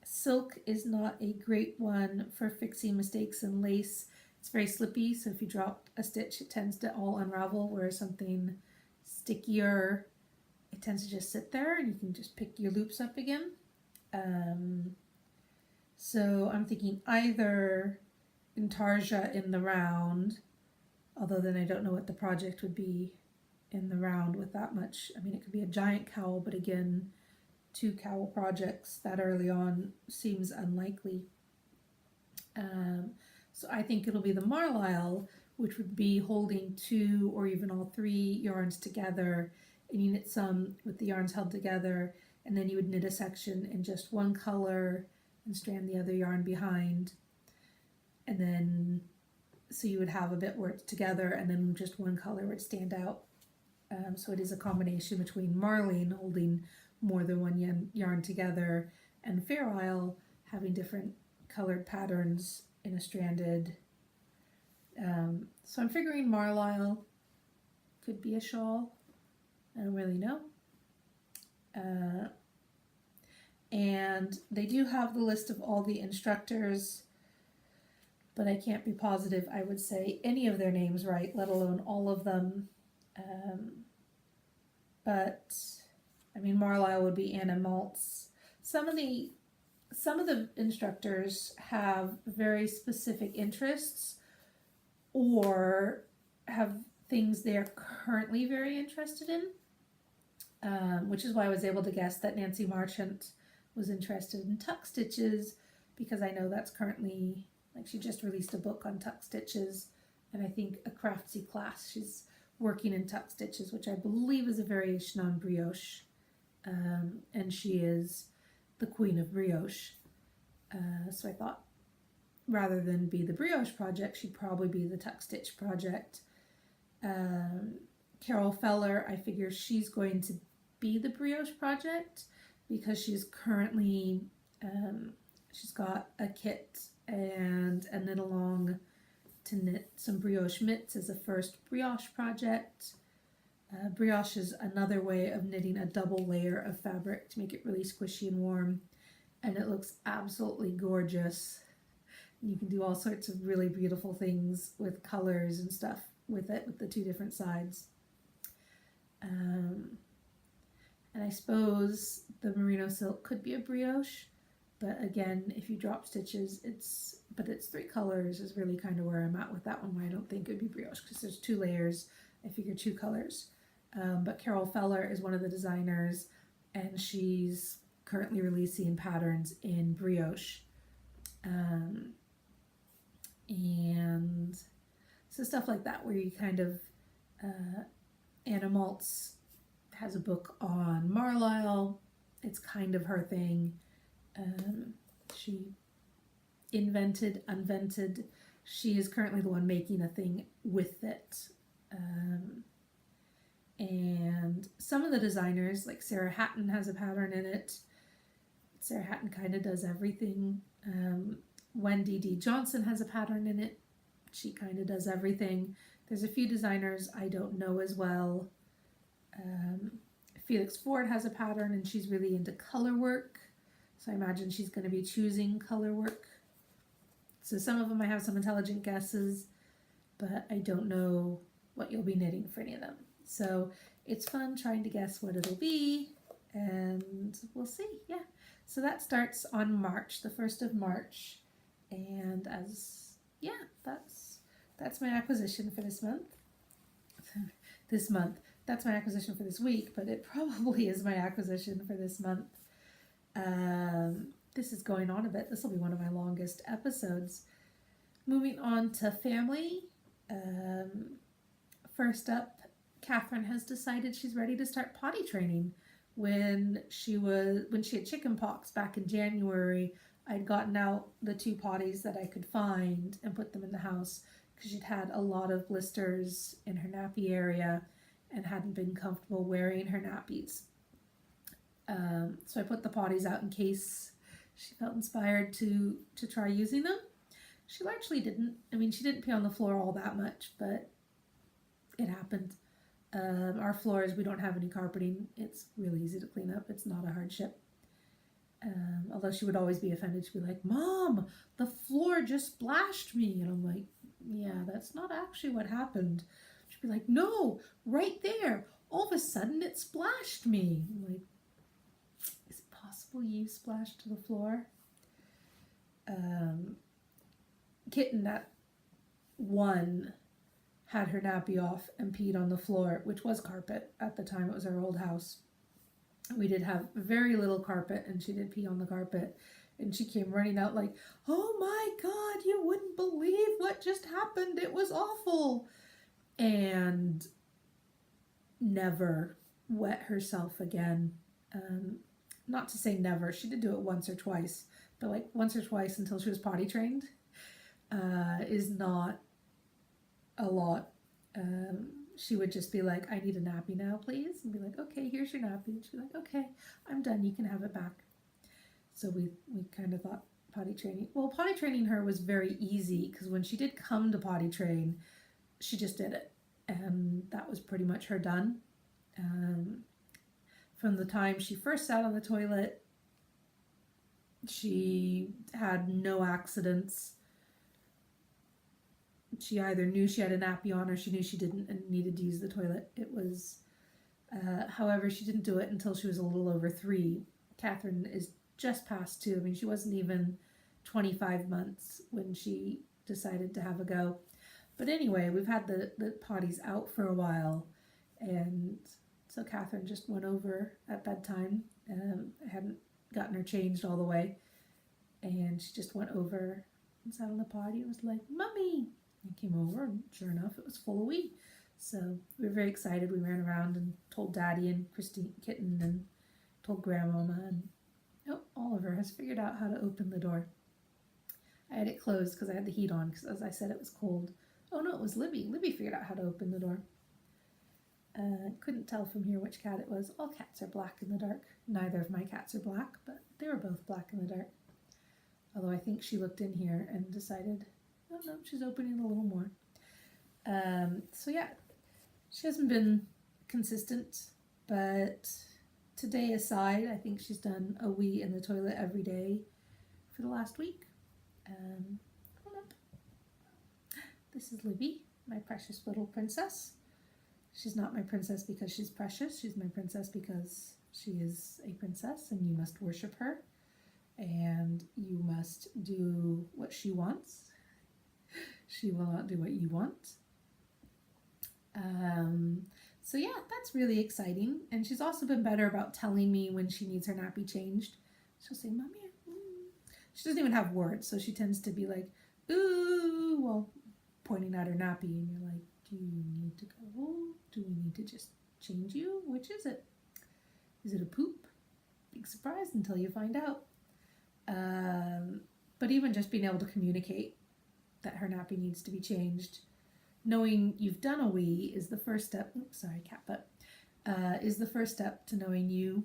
Silk is not a great one for fixing mistakes in lace. It's very slippy, so if you drop a stitch it tends to all unravel, whereas something stickier, it tends to just sit there and you can just pick your loops up again. So I'm thinking either intarsia in the round, although then I don't know what the project would be in the round with that much. I mean, it could be a giant cowl, but again, 2 cowl projects that early on seems unlikely. So I think it'll be the Marlisle, which would be holding 2 or even all 3 yarns together, and you knit some with the yarns held together, and then you would knit a section in just one color and strand the other yarn behind, and then so you would have a bit where it's together and then just one color would stand out. So it is a combination between marline holding more than one yarn together and Fair Isle having different colored patterns in a stranded. So I'm figuring Marlisle could be a shawl. I don't really know. And they do have the list of all the instructors, but I can't be positive I would say any of their names right, let alone all of them. But I mean, Marlisle would be Anna Maltz. Some of the instructors have very specific interests or have things they are currently very interested in, which is why I was able to guess that Nancy Marchant was interested in tuck stitches, because I know that's currently, like, she just released a book on tuck stitches, and I think a craftsy class she's working in tuck stitches, which I believe is a variation on brioche, and she is the queen of brioche. So I thought rather than be the brioche project, she'd probably be the tuck stitch project. Carol Feller, I figure she's going to be the brioche project because she's currently, she's got a kit and a knit along to knit some brioche mitts as a first brioche project. Brioche is another way of knitting a double layer of fabric to make it really squishy and warm, and it looks absolutely gorgeous. You can do all sorts of really beautiful things with colors and stuff with it, with the 2 different sides. And I suppose the merino silk could be a brioche, but again, if you drop stitches, it's 3 colors is really kind of where I'm at with that one, where I don't think it would be brioche, because there's 2 layers, I figure 2 colors. But Carol Feller is one of the designers, and she's currently releasing patterns in brioche. And so stuff like that, where you kind of, Anna Maltz has a book on Marlisle. It's kind of her thing. She invented, unvented. She is currently the one making a thing with it. And some of the designers, like Sarah Hatton has a pattern in it. Sarah Hatton kind of does everything. Wendy D. Johnson has a pattern in it. She kind of does everything. There's a few designers I don't know as well. Felix Ford has a pattern and she's really into color work. So I imagine she's going to be choosing color work. So some of them I have some intelligent guesses, but I don't know what you'll be knitting for any of them. So it's fun trying to guess what it'll be, and we'll see. Yeah. So that starts on March, the 1st of March. And that's my acquisition for this month. That's my acquisition for this week, but it probably is my acquisition for this month. This is going on a bit. This will be one of my longest episodes. Moving on to family. First up, Catherine has decided she's ready to start potty training. When she had chicken pox back in January, I'd gotten out the 2 potties that I could find and put them in the house because she'd had a lot of blisters in her nappy area and hadn't been comfortable wearing her nappies. So I put the potties out in case she felt inspired to try using them. She largely didn't. I mean, she didn't pee on the floor all that much, but it happened. Our floors, we don't have any carpeting. It's really easy to clean up. It's not a hardship. Although she would always be offended. She'd be like, "Mom, the floor just splashed me." And I'm like, "Yeah, that's not actually what happened." She'd be like, "No, right there. All of a sudden it splashed me." I'm like, is it possible you splashed to the floor? Kitten at 1 had her nappy off and peed on the floor, which was carpet. At the time, it was our old house. We did have very little carpet, and she did pee on the carpet. And she came running out like, "Oh my God, you wouldn't believe what just happened. It was awful." And never wet herself again. Not to say never. She did do it once or twice, but like once or twice until she was potty trained is not a lot. She would just be like, "I need a nappy now, please." And be like, "Okay, here's your nappy." And she'd be like, "Okay, I'm done. You can have it back." So we kind of thought potty training her was very easy because when she did come to potty train, she just did it. And that was pretty much her done. From the time she first sat on the toilet, she had no accidents. She either knew she had a nappy on or she knew she didn't and needed to use the toilet. It was, however, she didn't do it until she was a little over 3. Catherine is just past 2. I mean, she wasn't even 25 months when she decided to have a go. But anyway, we've had the potties out for a while, and so Catherine just went over at bedtime. I hadn't gotten her changed all the way, and she just went over and sat on the potty and was like, "Mummy!" I came over, and sure enough, it was full of wee. So we were very excited. We ran around and told Daddy and Christine Kitten and told Grandmama, and Oliver has figured out how to open the door. I had it closed because I had the heat on because, as I said, it was cold. Oh no, it was Libby. Libby figured out how to open the door. Couldn't tell from here which cat it was. All cats are black in the dark. Neither of my cats are black, but they were both black in the dark. Although I think she looked in here and decided, oh no, she's opening a little more. So yeah, she hasn't been consistent, but today aside, I think she's done a wee in the toilet every day for the last week. Come up. This is Libby, my precious little princess. She's not my princess because she's precious. She's my princess because she is a princess and you must worship her and you must do what she wants. She will not do what you want. So yeah, that's really exciting. And she's also been better about telling me when she needs her nappy changed. She'll say, "Mommy," she doesn't even have words, so she tends to be like, "Ooh," while pointing at her nappy, and you're like, "Do you need to go? Do we need to just change you? Which is it? Is it a poop? Big surprise until you find out. But even just being able to communicate that her nappy needs to be changed, knowing you've done a wee is the first step. Oops, sorry, cat butt. Is the first step to knowing you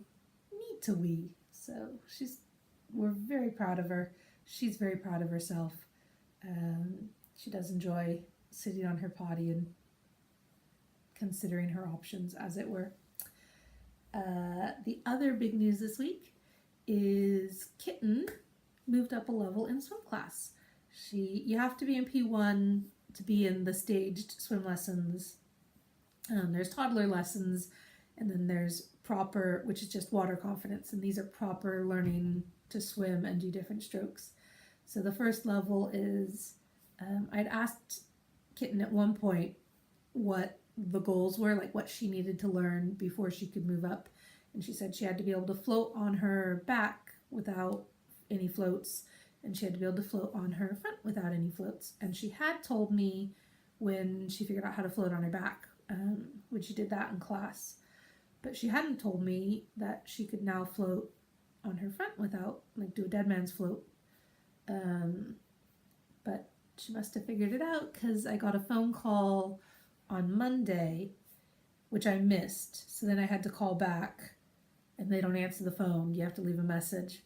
need to wee. So we're very proud of her. She's very proud of herself. She does enjoy sitting on her potty and considering her options, as it were. The other big news this week is Kitten moved up a level in swim class. You have to be in P1 to be in the staged swim lessons. There's toddler lessons, and then there's proper, which is just water confidence, and these are proper learning to swim and do different strokes. So the first level is, I'd asked Kitten at one point what the goals were, like what she needed to learn before she could move up, and she said she had to be able to float on her back without any floats, and she had to be able to float on her front without any floats. And she had told me when she figured out how to float on her back, when she did that in class, but she hadn't told me that she could now float on her front without, like, do a dead man's float. But she must have figured it out, because I got a phone call on Monday, which I missed. So then I had to call back, and they don't answer the phone. You have to leave a message.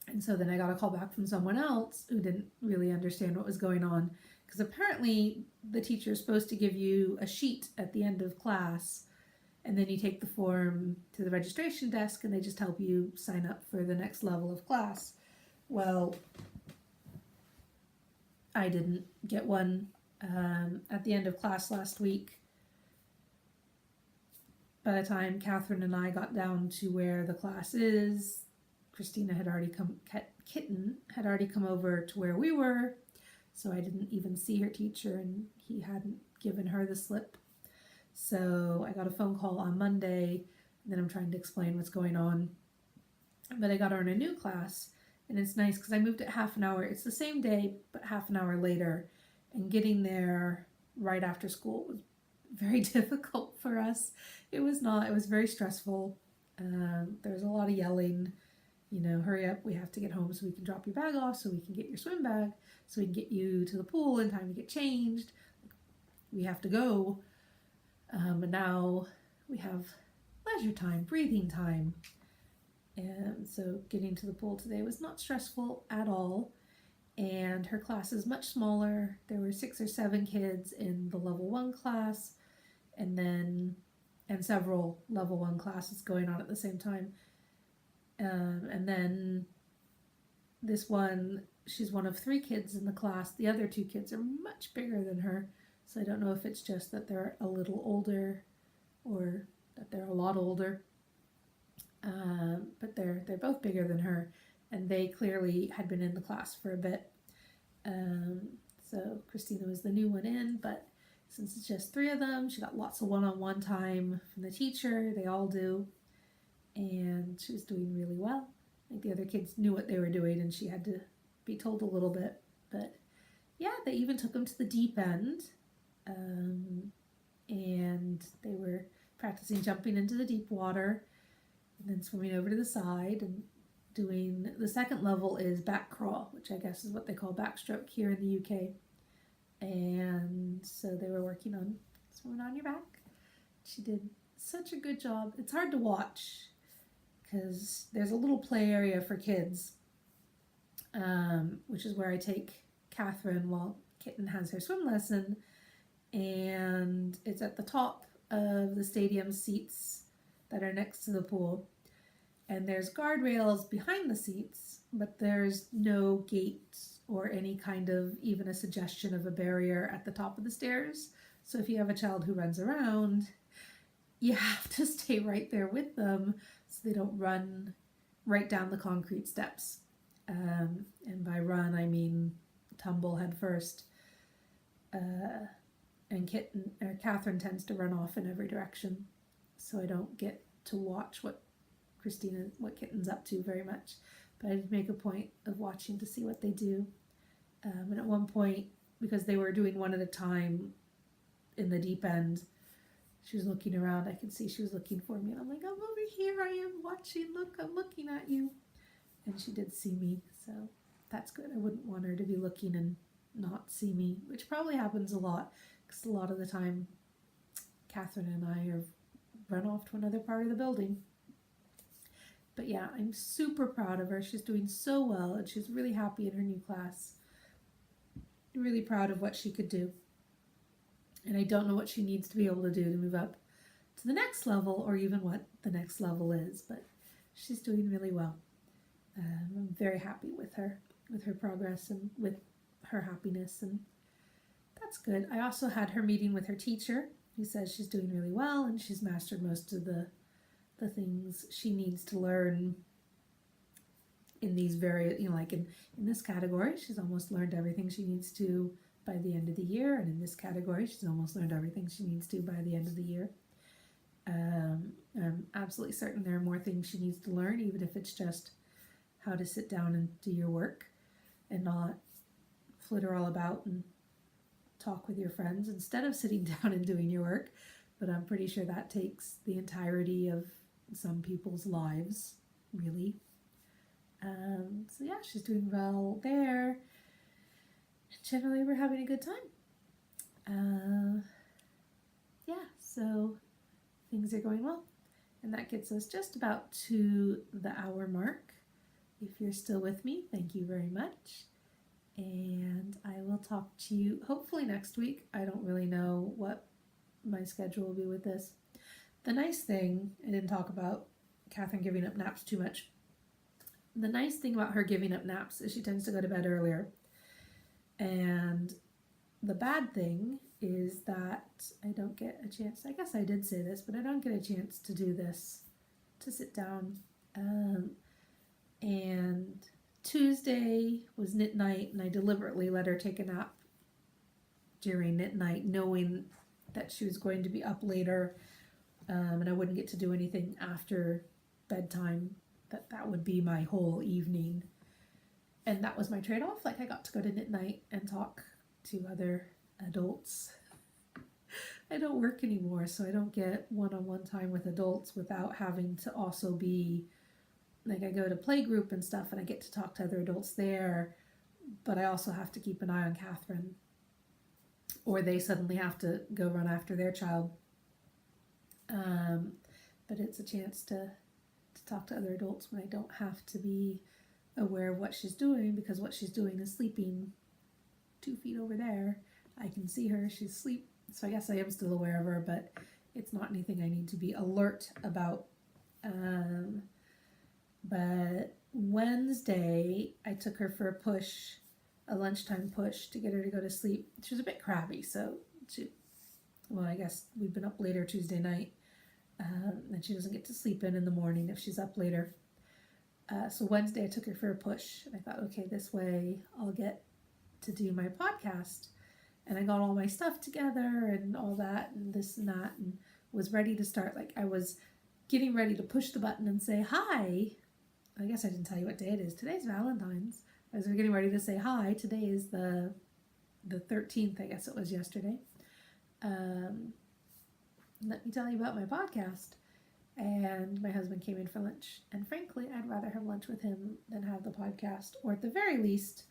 And so then I got a call back from someone else who didn't really understand what was going on, because apparently the teacher is supposed to give you a sheet at the end of class, and then you take the form to the registration desk and they just help you sign up for the next level of class. Well, I didn't get one at the end of class last week. By the time Catherine and I got down to where the class is, Kitten had already come over to where we were, so I didn't even see her teacher, and he hadn't given her the slip. So I got a phone call on Monday, and then I'm trying to explain what's going on. But I got her in a new class, and it's nice because I moved it half an hour. It's the same day, but half an hour later, and getting there right after school was very difficult for us. It was very stressful. There was a lot of yelling. Hurry up, we have to get home so we can drop your bag off, so we can get your swim bag, so we can get you to the pool in time to get changed. We have to go. And now we have leisure time, breathing time. And so getting to the pool today was not stressful at all. And her class is much smaller. There were 6 or 7 kids in the level 1 class, and several level 1 classes going on at the same time. And then this one, she's one of 3 kids in the class. The other 2 kids are much bigger than her. So I don't know if it's just that they're a little older or that they're a lot older. But they're both bigger than her, and they clearly had been in the class for a bit. So Christina was the new one in, but since it's just 3 of them, she got lots of one-on-one time from the teacher. They all do. And she was doing really well. I think the other kids knew what they were doing, and she had to be told a little bit. But yeah, they even took them to the deep end. And they were practicing jumping into the deep water and then swimming over to the side and doing the second level is back crawl, which I guess is what they call backstroke here in the UK. And so they were working on swimming on your back. She did such a good job. It's hard to watch because there's a little play area for kids, which is where I take Catherine while Kitten has her swim lesson. And it's at the top of the stadium seats that are next to the pool. And there's guardrails behind the seats, but there's no gate or any kind of, even a suggestion of a barrier at the top of the stairs. So if you have a child who runs around, you have to stay right there with them so they don't run right down the concrete steps. And by run, I mean tumble head first. And Catherine tends to run off in every direction, so I don't get to watch what Kitten's up to very much. But I did make a point of watching to see what they do. And at one point, because they were doing one at a time in the deep end, She was looking around. I could see she was looking for me. And I'm like, I'm over here. I am watching. Look, I'm looking at you. And she did see me. So that's good. I wouldn't want her to be looking and not see me, which probably happens a lot. Because a lot of the time, Catherine and I are run off to another part of the building. But yeah, I'm super proud of her. She's doing so well, and she's really happy in her new class. Really proud of what she could do. And I don't know what she needs to be able to do to move up to the next level, or even what the next level is, but she's doing really well. I'm very happy with her progress and with her happiness, and that's good. I also had her meeting with her teacher, who says she's doing really well and she's mastered most of the things she needs to learn in these very, like in this category, she's almost learned everything she needs to by the end of the year, and in this category, she's almost learned everything she needs to by the end of the year. I'm absolutely certain there are more things she needs to learn, even if it's just how to sit down and do your work and not flitter all about and talk with your friends instead of sitting down and doing your work. But I'm pretty sure that takes the entirety of some people's lives, really. So yeah, she's doing well there. Generally, we're having a good time. Yeah, so things are going well. And that gets us just about to the hour mark. If you're still with me, thank you very much. And I will talk to you hopefully next week. I don't really know what my schedule will be with this. The nice thing, I didn't talk about Catherine giving up naps too much. The nice thing about her giving up naps is she tends to go to bed earlier. And the bad thing is that I don't get a chance, I guess I did say this, but I don't get a chance to do this, to sit down. And Tuesday was knit night, and I deliberately let her take a nap during knit night, knowing that she was going to be up later, and I wouldn't get to do anything after bedtime, that would be my whole evening. And that was my trade-off. Like, I got to go to knit night and talk to other adults. I don't work anymore, so I don't get one-on-one time with adults without having to also be, like, I go to playgroup and stuff and I get to talk to other adults there, but I also have to keep an eye on Catherine, or they suddenly have to go run after their child. But it's a chance to talk to other adults when I don't have to be aware of what she's doing, because what she's doing is sleeping 2 feet over there. I can see her, she's asleep, so I guess I am still aware of her, but it's not anything I need to be alert about. But Wednesday, I took her for a lunchtime push to get her to go to sleep. She was a bit crabby, so I guess we've been up later Tuesday night, and she doesn't get to sleep in the morning if she's up later. So Wednesday I took her for a push, and I thought, okay, this way I'll get to do my podcast. And I got all my stuff together and all that and this and that, and was ready to start. Like, I was getting ready to push the button and say hi. I guess I didn't tell you what day it is. Today's Valentine's. I was getting ready to say hi. Today is the 13th, I guess it was yesterday. Let me tell you about my podcast. And my husband came in for lunch. And frankly, I'd rather have lunch with him than have the podcast. Or at the very least,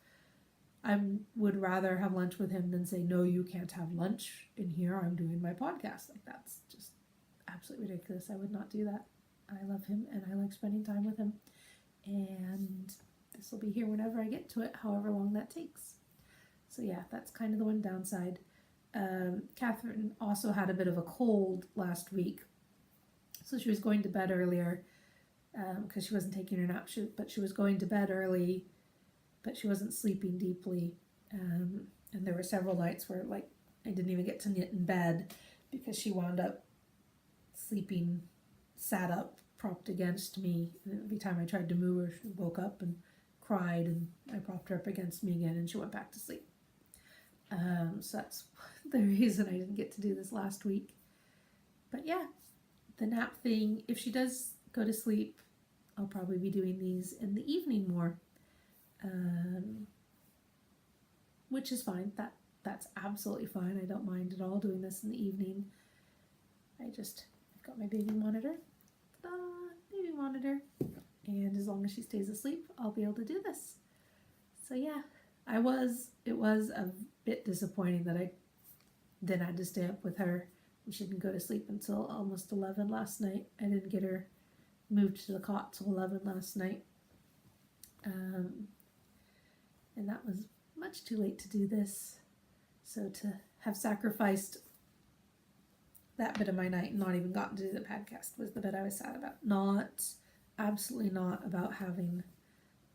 I would rather have lunch with him than say, no, you can't have lunch in here. I'm doing my podcast. Like, that's just absolutely ridiculous. I would not do that. I love him and I like spending time with him. And this will be here whenever I get to it, however long that takes. So yeah, that's kind of the one downside. Catherine also had a bit of a cold last week. So she was going to bed earlier because she wasn't taking her nap, but she was going to bed early, but she wasn't sleeping deeply. And there were several nights where, like, I didn't even get to knit in bed because she wound up sleeping, sat up, propped against me. And every time I tried to move her, she woke up and cried, and I propped her up against me again, and she went back to sleep. So that's the reason I didn't get to do this last week. But yeah, the nap thing, if she does go to sleep, I'll probably be doing these in the evening more, which is fine. That's absolutely fine. I don't mind at all doing this in the evening. I've got my baby monitor. Ta-da! Baby monitor. And as long as she stays asleep, I'll be able to do this. So yeah, it was a bit disappointing that I then had to stay up with her. She didn't go to sleep until almost 11 last night. I didn't get her moved to the cot till 11 last night. And that was much too late to do this. So to have sacrificed that bit of my night and not even gotten to do the podcast was the bit I was sad about. Absolutely not about having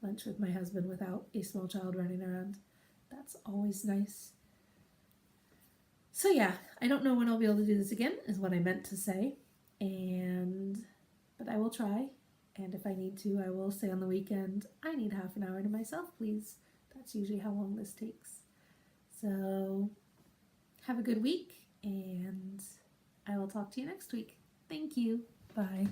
lunch with my husband without a small child running around. That's always nice. So yeah, I don't know when I'll be able to do this again, is what I meant to say. But I will try. And if I need to, I will say on the weekend, I need half an hour to myself, please. That's usually how long this takes. So have a good week, and I will talk to you next week. Thank you. Bye.